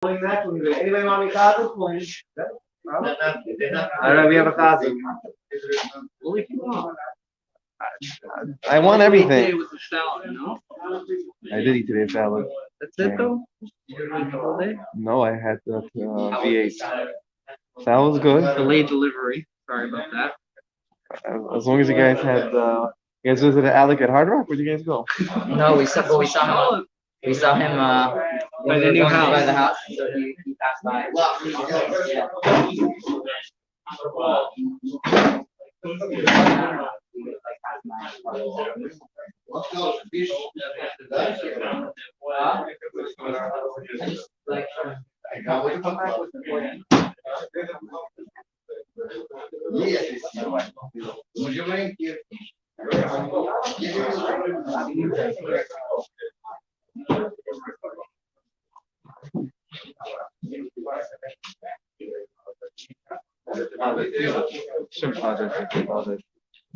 Anybody want me to point? I don't know. We have a thousand. I want everything. I did eat today's salad. That's it though? You didn't eat the whole day? No, I had the V8. Salad was good. Delayed delivery. Sorry about that. As long as you guys had, you guys visited Alec at Hard Rock. Where'd you guys go? No, we saw him. We saw him when we were going to buy the house. So he passed by.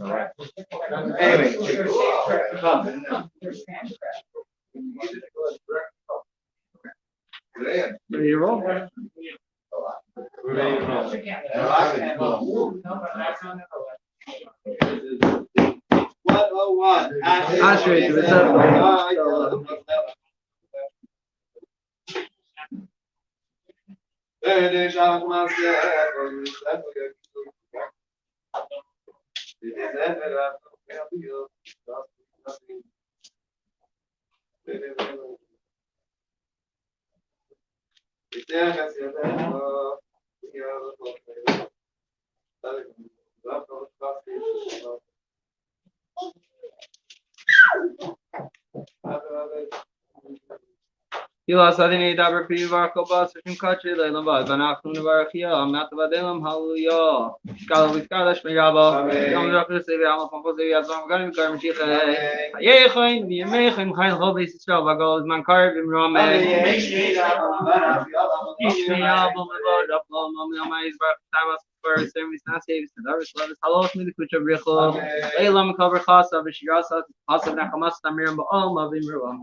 Alright. Anyway. Ready to roll? Ashley, what's up? Hila Sadini Dabra Pivarko Bas from Kachi, Lamba, Banakun Varkia, Matavadelam, Hallelujah. Scala with Kalash Megaba, Young Doctor Savia, Composite, Ganu Karmachika, Yechain, Yemechin, Hain Hobby Strava goes, Mankarv, Ramen, Ishmiabum, Mamma, Tamas, First Service, Nasavis, and others, Halos, Midikucha Brichel, Elam cover Khasa, Vishirasa, Hasa Nakamas, Tamir, Baal, Mavim Ruam.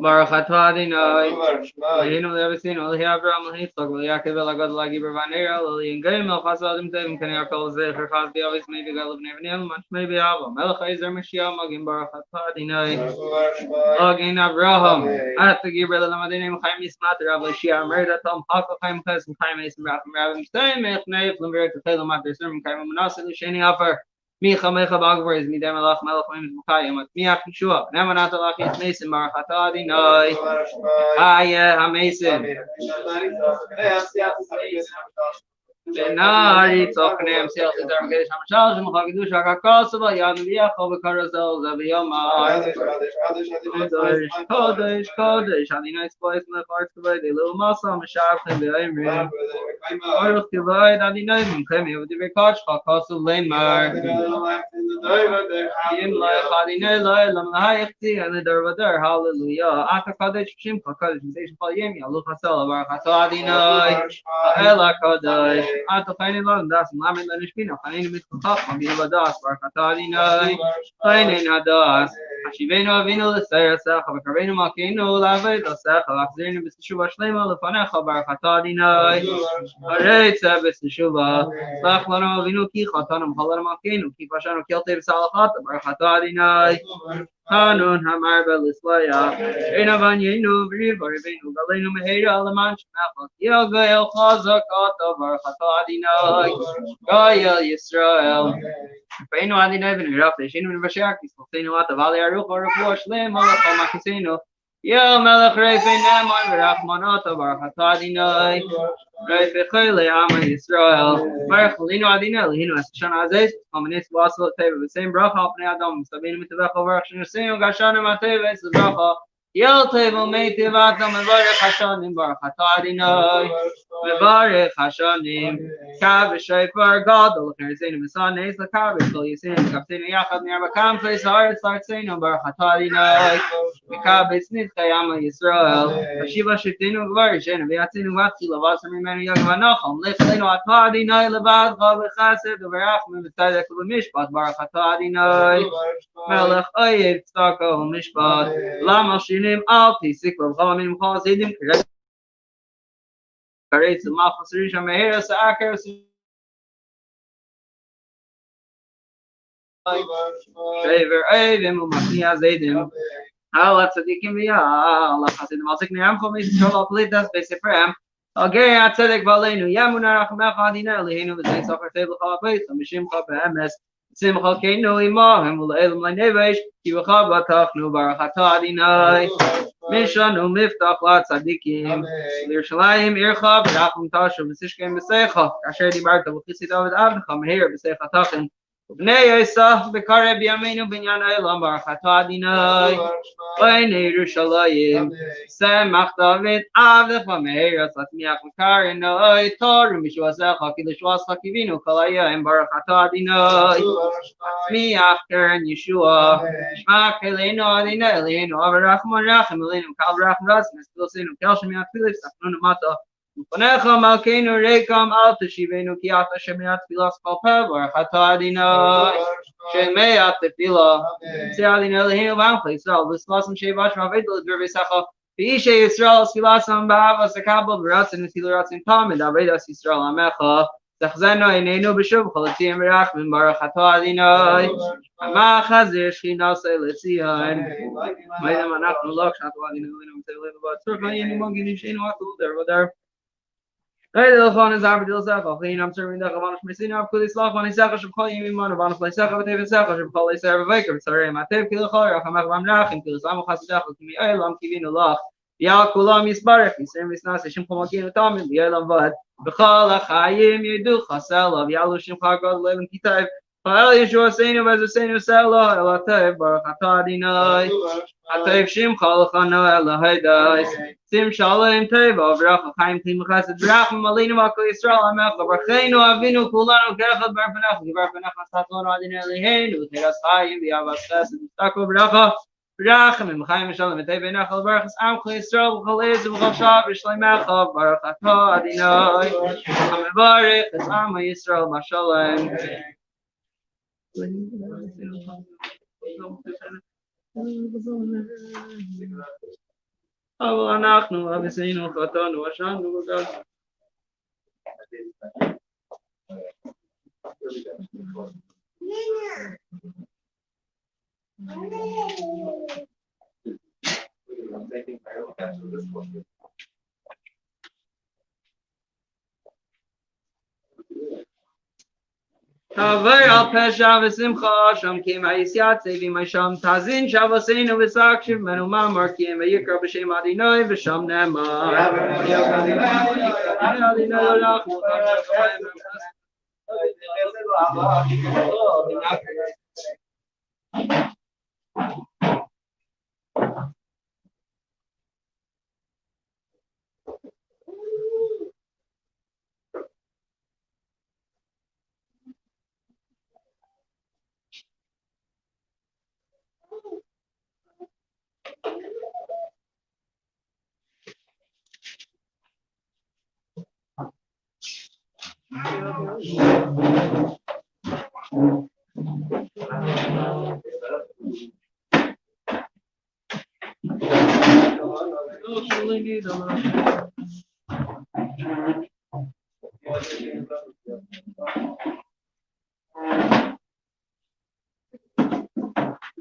Baruch atah Adonai. Eloheinu le'aviseinu Elohei Avraham Elohei Yitzchak Yaakov Elagad Lagi Bervanera Elohei Geim El Chasadim Tevim Kenei Kol Zecher Chas B'Yavis Maybe Galav Nevanim Mach Maybe Ava Melech Ezer Mashiach Magim Baruch atah Adonai. Login Avraham At the Gibril Lamadin Chaim Yismat Rav Lashia Merida Tom Hakol Chaim Ches and Chaim Esim Rachim Ravim Stein Mech Neif Limber Tetel Mater Sermon Chaim Manasseh L'Sheni Afer Micha Mecha Bagvar is Midem Elach Melech Meims Mukayim At Miach Yeshua Nemanat Elach Yis Mesim Baruch atah Adonai. Aya HaMesim Benari Tzokneim Sel Chizar Kedesh HaMashal Shem Chagidush HaKakosova Yad V'Yachol V'Karozel Zaviyomar Kodesh Kodesh Kodesh Adonai Tzpois Melech Tzpois Elu Masa Meshavchem V'Oimrim Baruch Kivayid Adonai V'Mchem Yevdi V'Kachcha Kosu Leimar Yim Lech Adonai Lo'elam L'Hayechti Elidar V'Dar Hallelujah Ata Kodesh Shimcha Kodesh V'Seish Chol Yim Yaluch HaSel Baruch atah Adonai Ela Kodesh Ata Chayne Lon Das Lamed Lenishpina Chayne Mitzvach Mabina Vadas Baruch atah Adonai Chayne Nadas Hashivenu Avinu L'Seir Secha V'Karvenu Malkeinu L'Aved L'Secha L'Achzirnu B'Teshuva Shlema L'Fanecha Baruch atah Adonai Hareitza B'Teshuva Slach Lanu Avinu Ki Chatanam Chalanam Malkeinu Ki Pashanu Kilte B'Salachata Baruch atah Adonai Hanun Hamar B'Lislaya Eina Vanyenu V'Riv Arivenu Galenu Meheira L'Man Shemachot Yoga El Chazak Ata Baruch atah Adonai Gayel Yisrael Feinu Adonai V'Niraf Leishenu V'Vashak Yisraelenu Ata Vali Aruch V'Refuah Shlem Malachol Makisenu Yel Melech Reifei Neman V'Rachman Ata Baruch atah Adonai Reifei Chayli Ama Yisrael Baruch Linu Adonai Lehinu Esashan Azez Amanis Vasel Teva V'Seim Bracha Apnei Adam Sabinu Mitavecha Baruch Shenasenu Gashanim Ateva Es Bracha Yel Teva Meitiv Adam Mevarech Hashanim Baruch atah Adonai Mevarech Hashanim Kav Shayfar Gadol Cherzenu V'Saneis LaKav Kol Yisenu Kaptenu Yachad Ne'arba Kamfeis Haaretz Lartzenu Baruch atah Adonai Mekav Esnitzchei Ama Yisrael Hashiva Shiftenu Gvar Yishenu V'Yatzenu Vatchi Lavasar Mimenu Yag V'Anacham Lechlenu atah Adonai Levadcha V'Chesed V'Rachmim V'Tzedek V'Mishpat Baruch atah Adonai Melech Oyev Tzedaka V'Mishpat Lama Shinim Al Tisik V'Chamim Chol Zidim Karetz Malchus Rishon Meheres Aker Shaver Eidim U'Machniya Zeidim Allah Tzadikim V'Yah Allah Chasidim Al Ziknei Amchom Yisrael Al Pelitas B'Sefrem Al Geri HaTzedek V'Aleinu Yamun Arachmecha Adonai Eloheinu V'Zein Sofer Tev L'Chol HaBeit L'Mishimcha B'Emes Simcha Keinu Imachem U'Le'elam L'Nevesh Ki V'Chav B'Tachnu Baruch atah Adonai Mishanu Miftach LaTzadikim L'Yerushalayim Ircha V'Rachum Tashu V'Sishkem B'Seicha Asher Dibarta V'Chisi David Avdecha Meher B'Seicha Tachin Bnei Yisach B'Kareh B'Yameinu B'Inyan Eilam Baruch atah Adonai B'nei Yerushalayim Semach David Avdecha Meher Tzatmiach Mekar Enoi Toru Mishwasecha Ki L'Shwascha Kivinu Kol Hayom Baruch atah Adonai Tzmiach Keren Yeshua Shma Keleinu Adonai Eloheinu Avarachman Rachem Eloheinu Kal Rachem Ratzim Espilosenu Kel Shemiach Philip Sachnun Mata Panecha Malkeinu Rekam Al Teshivenu Ki Ata Shemiat Tfilas Kol Peh Baruch Atah Adonai Shemeat Tefillah Tzei Adonai Eloheinu V'Amcha Yisrael V'Slasam Shevash Ma'avedel D'Vervesacha V'Ishe Yisrael Sfilasam Ba'avas Akabel V'Ratzin V'Tilu Ratzin Tamid Avedas Yisrael Amecha Zechzeno Einenu B'Shuv Chalatzim V'Rachmim Baruch Atah Adonai Ama Chazir Shchinas Elitzion Ma'idam Anachnu Lach Shatu Adonai Eloheinu V'Tzei Leinu V'Atzur Chayinu Mongin Yishenu Akul Der Hey, the Lachon is Abba Dilsach, I'm serving the Havana Messina of Kudis Lachon, is Saka of Kolim, Havana Playsaka, but even Saka of Kali Sarah Baker, sorry, Matev Kilachor, Hamach Ramrachim, Kilasam Hasach, Kimi Elam, Kivino Lach, Yakulam is Barak, Service Nasishim Komakin, Tommy, the Elam Vad, Bekala Hayim, Yedu, Hasel of Yalushim Hagod, Levin Kitai, Pael Yeshua Sainu, as a Sainu Sela, Elatev, Barak Atadinai, Atav Shim Khalachano, Elahedais. Sim Shalom Teva, Vracha Chaim Tim Chesed, Vracha Malinu Makol Yisrael Amecha, Barcheinu Avinu Kulanu Kerechad Barpanecha, Barpanecha Satlon Adin Eliheinu, Teras Chaim V'Yavas Chesed, Tako Vracha, Vracha Mim Chaim Shalom Teva Nechal Barchas Amcha Yisrael V'Chol Ezu V'Chol Shav V'Shleimecha, Baruch Atah Adinai, Hamevarech Es Amma Yisrael Mashalom. אבל אנחנו אבינו חטאנו ושמנו בגלל Haver al pesha v'simcha sham kim ha'yisyat sevim ha'sham tazin shavaseinu v'sakshiv menu mamar kim v'yikra b'shem adinoi v'sham nemar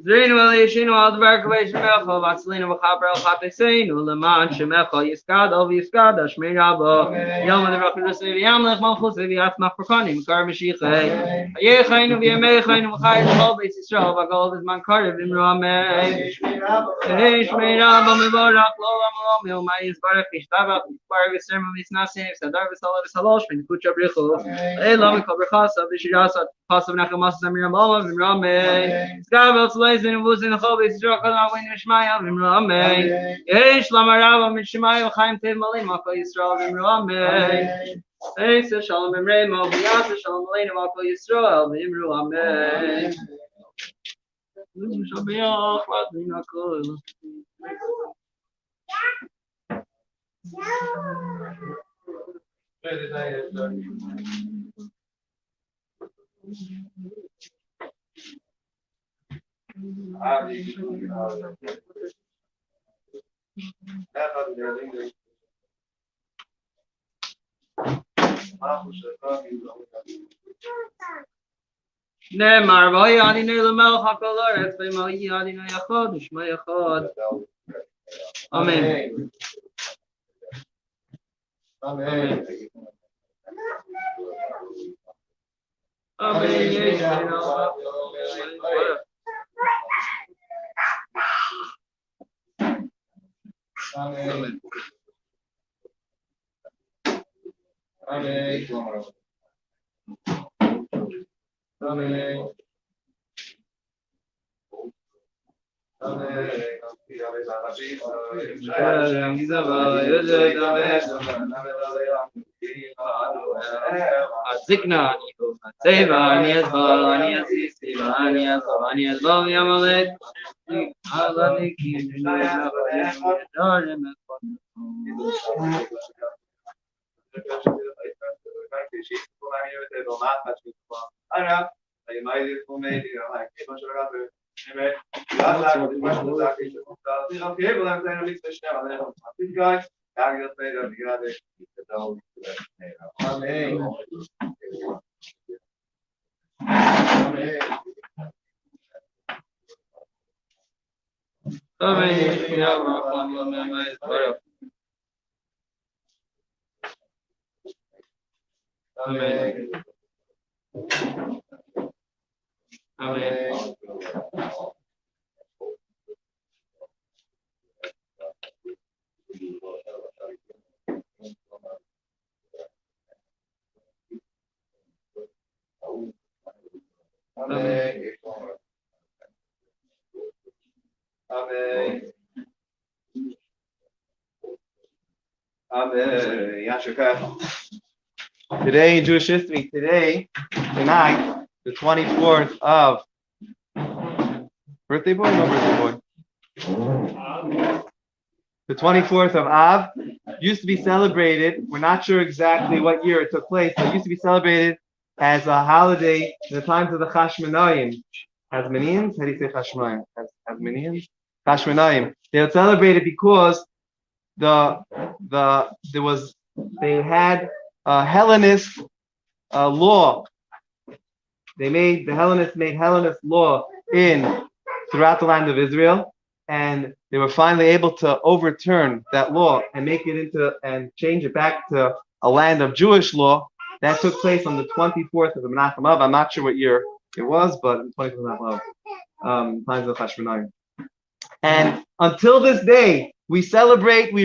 Zreinu Elishinu al Dvar Kavei Shemecha Vatzlinu V'Chaper El Chateseinu Leman Shemecha Yiskad Al V'Yiskad Shmei Rabba Yom Adavach V'Rusev Yam Lech Malchus V'Yatzmach Perkonim Kar Meshichei Hayechainu V'Yamechainu V'Chai L'Chol Beis Yisrael V'Gol V'Zman Karev V'Imru Amei Shmei Rabba Mevorach Lo Amolom Yom Ma'is Barach Yishtabach Yishbar V'Serma V'Snasim V'Sadar V'Sala V'Salosh V'Nikucha Brichu Elam V'Kol Brachasa V'Shirasa Pasav Nachamas Zamiram Alma V'Imru Amei Skavel Tzleizin V'Uzin L'Chol Beis Yisrael Kol Avin V'Shmaya V'Imru Amei Yesh Lamarava Mishmaya V'Chaim Tev Malim Makol Yisrael V'Imru Amei Thanks to Shalom Emrei Mo V'Yasa Shalom Aleinu Makol Yisrael V'Imru Amei Shabiach V'Adin HaKol נאמר ויהי אדוני למלך הכל הארץ ויהי אדוני אחד ושמו אחד אמן אמן אמן הזקנה, הצבע, אני אסבול, אני אסיסטיבה, אני אסבול, אני אסבול ימלט על הניקים, Today in Jewish history, tonight, the 24th of birthday boy, no birthday boy. The 24th of Av used to be celebrated. We're not sure exactly what year it took place, but it used to be celebrated as a holiday in the times of the Chashmonaim. Hasmoneans? How do you say Chashmonaim? Hasmoneans? Chashmonaim. They would celebrate it because they had a Hellenist law. The Hellenists made Hellenist law throughout the land of Israel, and they were finally able to overturn that law and and change it back to a land of Jewish law. That took place on the 24th of the Menachem Av. I'm not sure what year it was, but the 24th of Menachem Av, times of Chashmonaim. And until this day, we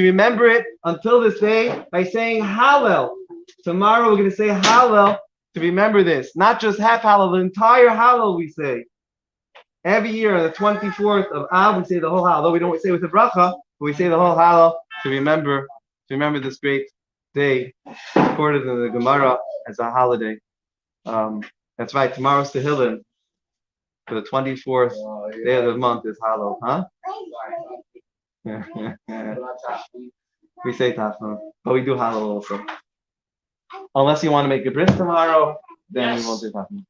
remember it until this day by saying Hallel. Tomorrow we're going to say Hallel to remember this. Not just half Hallel, the entire Hallel we say. Every year on the 24th of Av, we say the whole Hallel. Though we don't say it with the bracha, but we say the whole Hallel to remember this great day, recorded in the Gemara as a holiday. That's right. Tomorrow's Tehillim. For the 24th day of the month is Hallel, huh? We say Tafna, but we do Hallel also. Unless you want to make a bris tomorrow, then we won't do Tafna.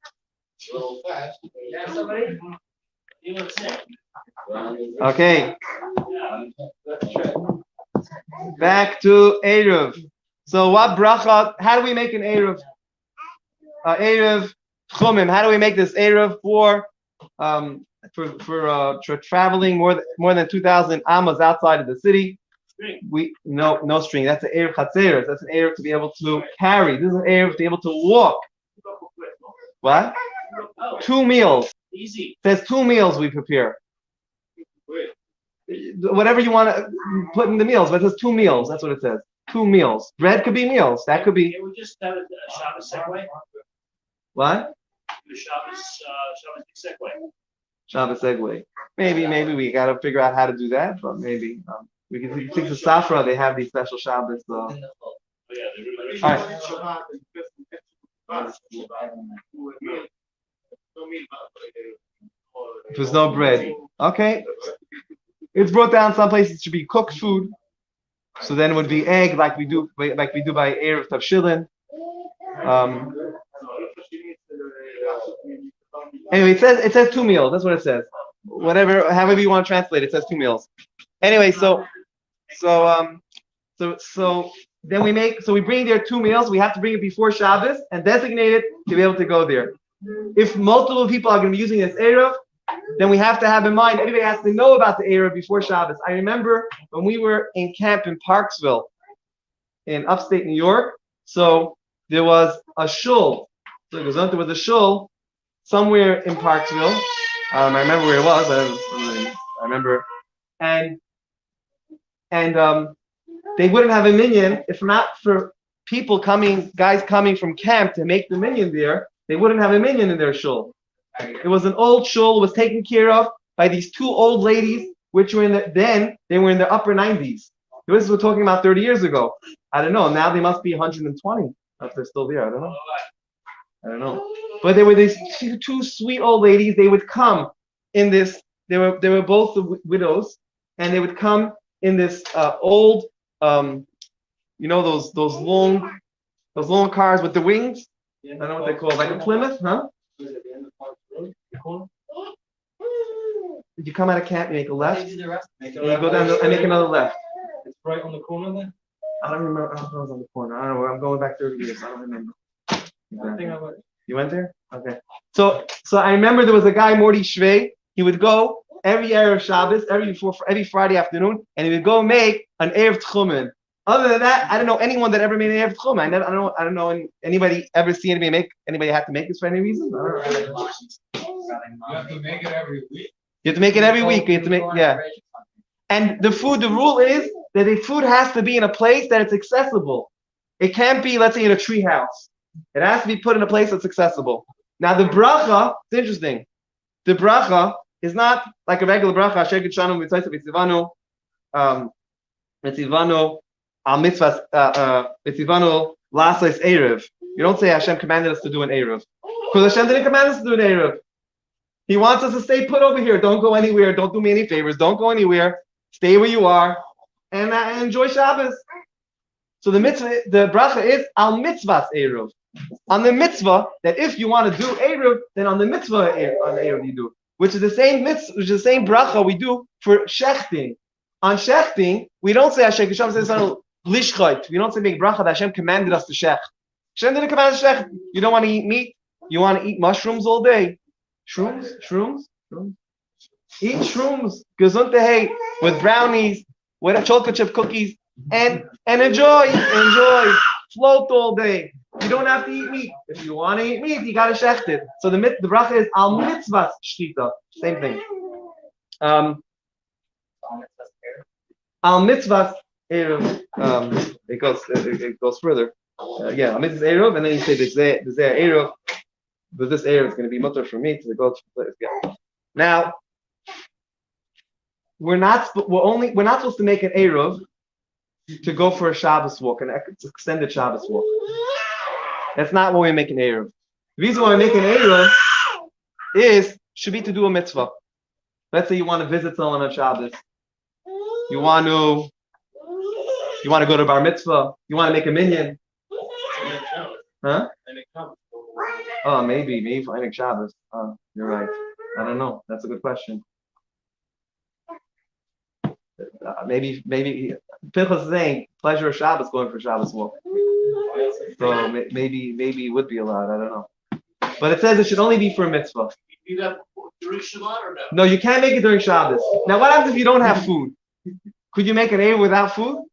Okay. Back to Eruv. So what bracha? How do we make an Eruv? Eruv Chumim. How do we make this Eruv for traveling more than 2,000 amas outside of the city? No string. That's an Eruv Chatzeres. That's an Eruv to be able to carry. This is an Eruv to be able to walk. What? 2 meals. Easy. It says 2 meals we prepare. Whatever you want to put in the meals, but it says 2 meals. That's what it says. 2 meals. Bread could be meals. That could be. Can we just have a Shabbos segue? What? The Shabbos segue. Shabbos segue. Maybe we got to figure out how to do that, but maybe we can think the Safra. They have these special Shabbos. Oh, yeah, all right. If there's no bread, okay. It's brought down some places it should be cooked food. So then it would be egg, like we do by Erev Tavshilin. Anyway, it says 2 meals. That's what it says. However you want to translate it, says 2 meals. Anyway, so then we bring there 2 meals. We have to bring it before Shabbos and designate it to be able to go there. If multiple people are going to be using this Erev, then we have to have in mind, everybody has to know about the Erev before Shabbos. I remember when we were in camp in Parksville, in upstate New York, so there was a shul. So there was a shul somewhere in Parksville. I remember where it was. I remember. And they wouldn't have a minyan if not for guys coming from camp to make the minyan there. They wouldn't have a minyan in their shul. It was an old shul, was taken care of by these 2 old ladies, which were they were in their upper 90s. This is we're talking about 30 years ago. I don't know. Now they must be 120 if they're still there. I don't know. But they were these 2 sweet old ladies. They would come in this. They were both the widows, and they would come in this old, those long Those long cars with the wings. I don't know what they call it, like a Plymouth, huh? You come out of camp, you make a left, and you go down and make another left. It's right on the corner there. I don't remember. I don't know. It was on the corner. I don't know. I'm going back 30 years. I don't remember. You went there? Okay. So I remember there was a guy, Morty Shvei. He would go every Erev Shabbos, every Friday afternoon, and he would go make an Erev Tchumen. Other than that, I don't know anyone that ever made an Erev Tchumen. I don't know anybody ever see anybody have to make this for any reason. You have to make it every week. You have to make it every week. You have to make, yeah. And the rule is that the food has to be in a place that it's accessible. It can't be, let's say, in a tree house. It has to be put in a place that's accessible. Now the bracha, it's interesting. The bracha is not like a regular bracha. Asher kitshanu mitzvah v'tzivanu, v'tzivanu al mitzvahs, v'tzivanu lasais erev. You don't say Hashem commanded us to do an erev, because Hashem didn't command us to do an erev. He wants us to stay put over here. Don't go anywhere. Don't do me any favors. Don't go anywhere. Stay where you are and enjoy Shabbos. So the mitzvah, the bracha is al mitzvahs erev. On the mitzvah, that if you want to do erev, then on the mitzvah on the erev you do, which is the same mitzvah, which is the same bracha we do for shechting. On shechting, we don't say Hashem says lishchait. We don't say make bracha that Hashem commanded us to shech. Hashem didn't command us to shech. You don't want to eat meat. You want to eat mushrooms all day. Shrooms. Eat shrooms, gesundheit, with brownies, with chocolate chip cookies, and enjoy, float all day. You don't have to eat meat. If you want to eat meat, you gotta shecht it. So the bracha is al mitzvahs shtita. Same thing. Al mitzvahs erev. It goes further. Yeah, al mitzvahs erev, and then you say this erev. But this erev is going to be mutter for me to go to the place. Yeah. Now, we're not supposed to make an erev to go for a Shabbos walk, an extended Shabbos walk. That's not what we make an erev. The reason why we make an erev should be to do a mitzvah. Let's say you want to visit someone on Shabbos. You want to go to bar mitzvah. You want to make a minyan. Huh? Oh, maybe for Emek Shabbos. You're right. I don't know. That's a good question. Maybe Pinchas is saying pleasure of Shabbos going for Shabbos walk. So maybe it would be allowed. I don't know. But it says it should only be for a mitzvah. You got during Shabbat or no? No, you can't make it during Shabbos. Now, what happens if you don't have food? Could you make an Erev without food?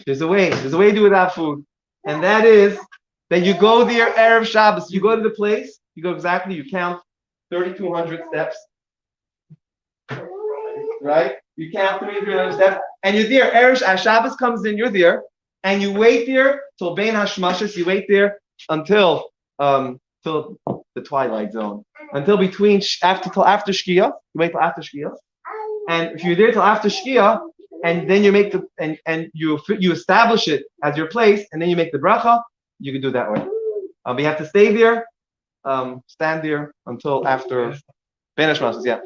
There's a way to do it without food, and that is that you go there Erev Shabbos. You go to the place. You go exactly. You count 3,200 steps. Right? You count 3,300 steps, and you're there. Erev Shabbos comes in. You're there, and you wait there till Bein Hashmashas. You wait there until till the twilight zone, until after Shkia. You wait till after Shkia, and if you're there till after Shkia, and then you make and you establish it as your place, and then you make the bracha. You can do it that way. But you have to stay there, stand there until after Bein Hashmashas. Yeah.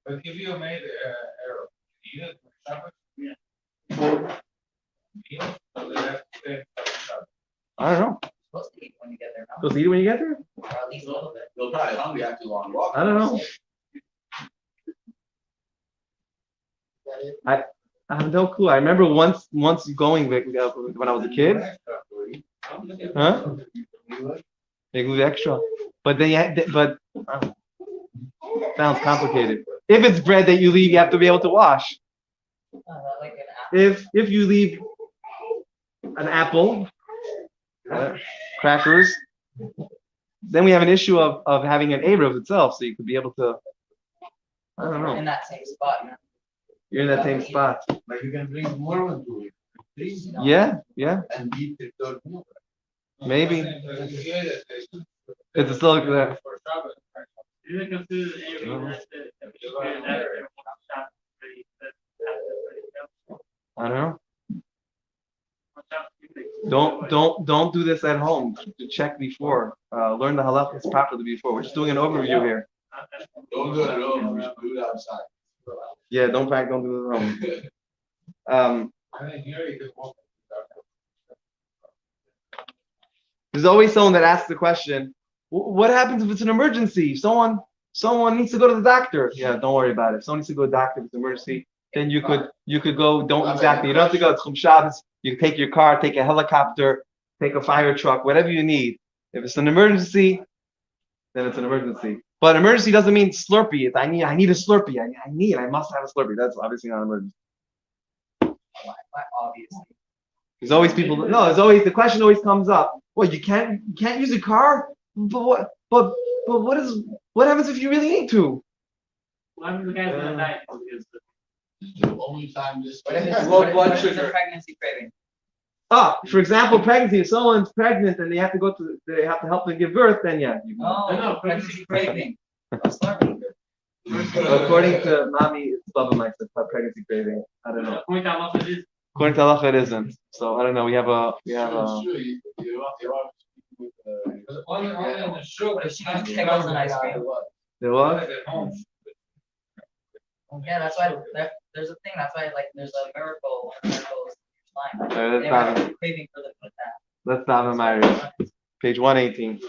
But if you made error, eat it for Shabbos? Yeah. I don't know. Supposed to eat when you get there, no? Supposed to eat it when you get there? Or at least a little bit. You'll probably hungry after a long walk. I don't know. I have no clue. I remember once going when I was a kid. Huh? They glue extra, but sounds complicated. If it's bread that you leave, you have to be able to wash. Like an apple. If you leave an apple, crackers, then we have an issue of having an Erev itself, so you could be able to. I don't know. In that same spot, you know? You're in that same spot. Like you can bring more one to it. Please. Yeah. And eat the third more. Maybe. It's still like that. You can consider I don't know. Don't do this at home. Check before. Learn the halachas properly before. We're just doing an overview here. Don't do it at home. Do it outside. Yeah, don't do this wrong. I think here you could walk. There's always someone that asks the question, what happens if it's an emergency? Someone needs to go to the doctor. Yeah, don't worry about it. If someone needs to go to the doctor, if it's an emergency, then you could go. Don't exactly. You don't have to go to Chum Shabbos. You can take your car, take a helicopter, take a fire truck, whatever you need. If it's an emergency, then it's an emergency. But emergency doesn't mean Slurpee. It's I need a Slurpee. I must have a Slurpee. That's obviously not an emergency. Obviously. There's always people. No, there's always the question always comes up. Well, you can't use a car. But what happens if you really need to? What happens if the guy's gonna die? The only time this. What is a pregnancy craving? For example, pregnancy. If someone's pregnant and they have to help them give birth, then yeah. Oh, pregnancy craving. Slurpee. According to mommy, it's Baba Mike's pregnancy craving. I don't know. According to Allah, it is. According to Allah, it isn't. So I don't know. We have a. Only in the sugar. If she gets pickles and ice cream. There was. Yeah, that's why there's a thing. That's why there's a miracle. Miracles. Let's They were craving for that. Let's stop in Maariv. Page 118.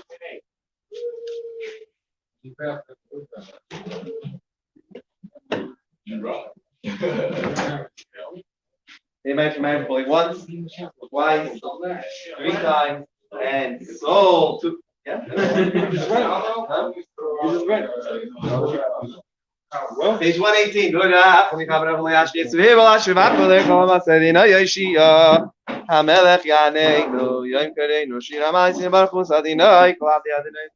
Amen. Amen. Only once, twice, 3 times, and it's all two. Yeah. Page 118. Good. Hamelech Yaneinu Yom Kareinu Shira Ma'asim Baruch Adinai Kol Abdi Adonai.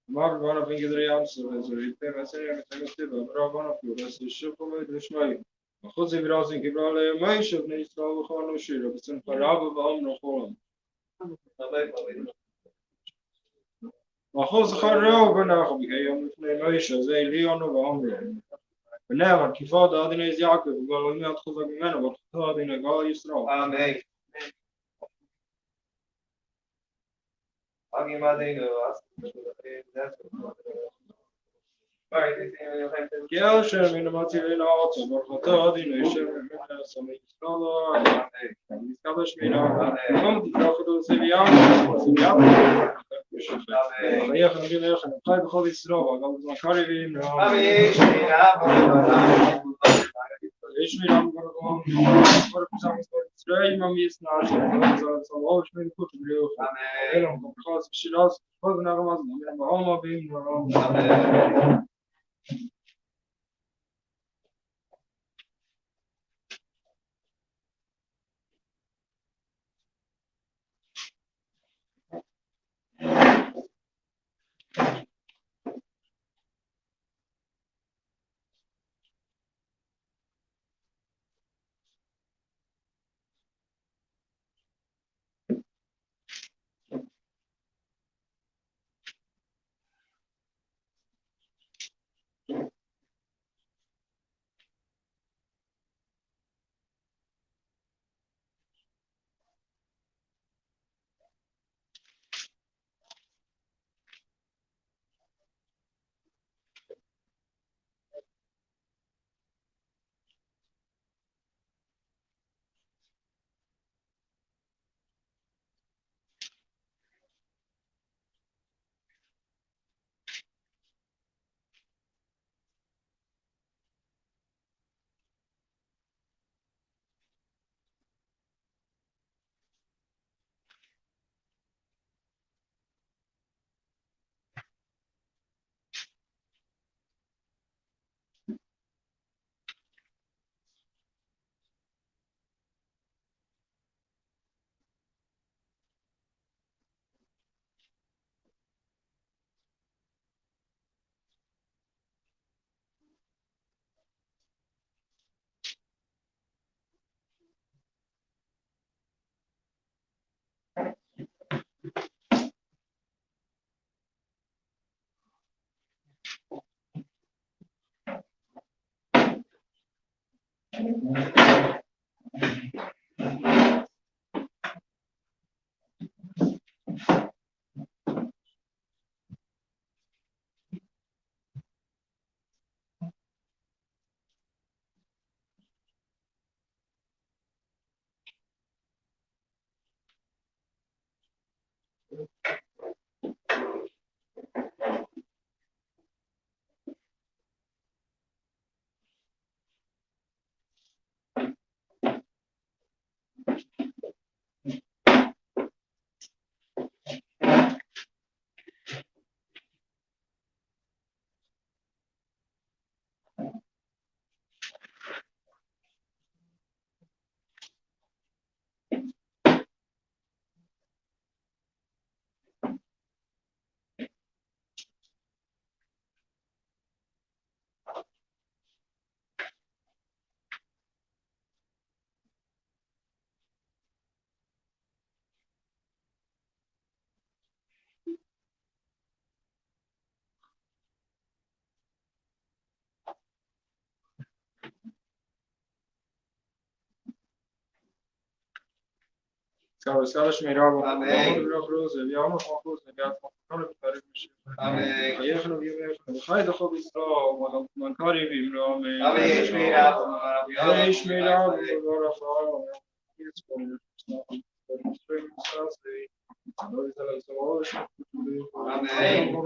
Maar wanneer vind je de reactie? Ik ben met z'n allen met z'n allen. Maar wanneer vind je dat? Is zo met de schmei. Maar goed, ze willen zien. Ik wil alleen meisjes niet zo gewoon nog schillen. We zijn verraden we allemaal nog gewoon. Maar goed, ze gaan erover naar. Ik ga je met de meisjes. Ze Leon of andere. Nee, want die vader had ineens Jacob. Ik wil niet had gezegd met mij. Wat gaat in een gal je straal? Amen. Alguém mais aí, Ja, schön, wenn man sich in Auto, aber da die nicht schön, so mit Stroller, die kann das mir noch. Kommt die Frau von der ja. Ja, kann ich nicht, kann ich heute Stroller, aber man kann ihn nicht. Ich will am Morgen, vor zusammen drei Mal ist nach, so auch schön gut blöd. Amen. Und das ist das, was wir noch mal, wir haben mal bin. Amen. Скажешь мне рабу, Amen. Я amo Христос, я amo Христос, Amen. Я хочу видеть, хай да хоби стро, man кори бим Amen. Amen. Ich mir rab, Gott Frau, jetzt kommen Amen.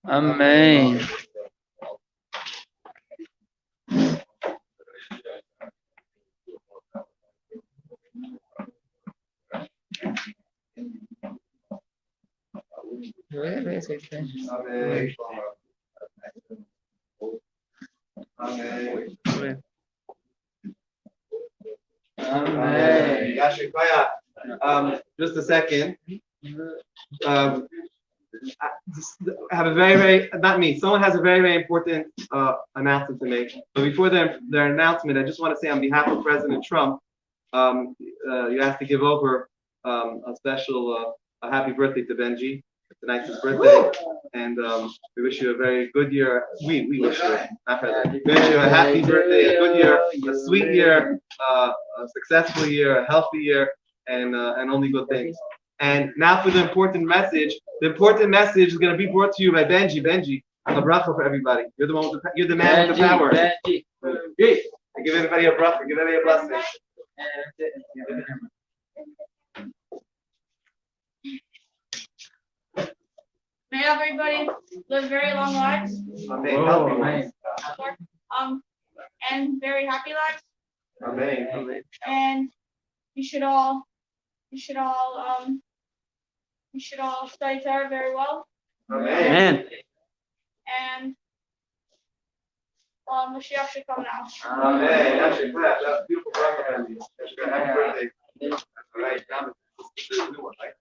Amen. Just a second. I have a very, not me, someone has a very important announcement to make. But before their announcement, I just want to say on behalf of President Trump, you have to give over a special happy birthday to Benji. Tonight's his birthday, and we wish you a very good year. We wish you, not President, we wish you a happy birthday, a good year, a sweet year, a successful year, a healthy year, and only good things. And now for the important message. The important message is going to be brought to you by Benji. Benji, a bracha for everybody. You're the one. You're the man with the power. Benji. Give everybody a bracha. Give everybody a blessing. May everybody live very long lives. Amen. And very happy lives. Amen. And you should all study Torah very well. Amen. And Mashiach should come now. Amen. That's a beautiful bracha, Benji. Happy birthday. All right. Now, this is the new one, right?